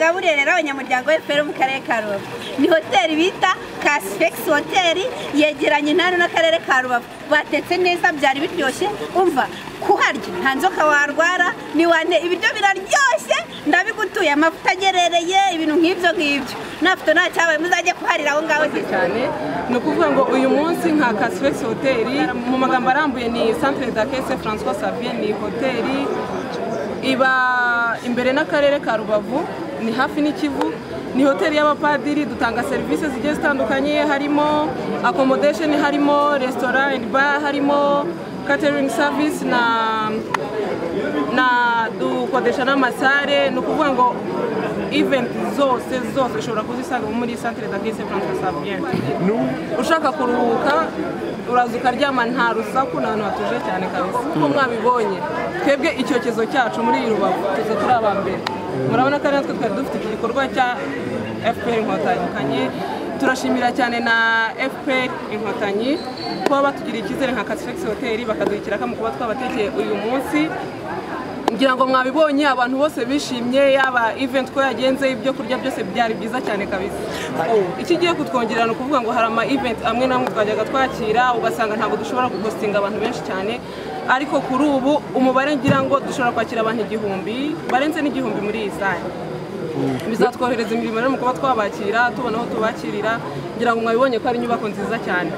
twagaburiye rero abanyamuryango FPR mu karere ka Rubavu ni hoteli bita Casfex Hotel yegeranye intara n'akarere ka Rubavu batetse neza byari biryoshye umva kuharya nta nzoka warwara ni wane ibiryo biraryoshye ndabigutuye amavuta agerereye ibintu nk'ibyo nafite nta cyabaye muzajye kuharira aho ngaho cyane no kuvuga ngo uyu munsi nka Casfex Hotel mu magambo arambuye ni Centre d'accueil François Xavier ni hoteli iba imbere n'akarere ka Rubavu ni hafi n'ikivu ni hoteli y'abapadiri dutanga serivisi zigiye zitandukanye harimo accommodation harimo restaurant and bar harimo catering service na dukodesha n'amasare no kuvuga ngo event zose ushobora kuzisanga muri Centre d'accueil François Xavier ushaka kuruhuka uraza ukaryama nta rusaku n'ahantu hatuje cyane kabisa kuko mwabibonye twebwe icyokezo cyacu muri Rubavu tuza turi abambere murabona ko natwe twari dufite iki gikorwa cya FPR Inkotanyi turashimira cyane na FPR Inkotanyi kuba batugiriye icyizere nka Casfex Hotel bakaduhikira mu kuba twabatekeye uyu munsi ngira ngo mwabibonye abantu bose bishimye yaba event ko yagenze ibyo kurya byose byari byiza cyane kabisa ikigiye kutwongerera no kuvuga ngo hari ama event amwe namwe twajyaga twakira ugasanga ntabwo dushobora kuhostinga abantu benshi cyane ariko kuri ubu umubare ngira ngo dushobora kwakira abantu 1000 barenze n'1000 muri iyi salle bizatwohereza imirimo rero mu kuba twabakira tubona aho tubakirira ngira ngo mwabibonye ko ari inyubako nziza cyane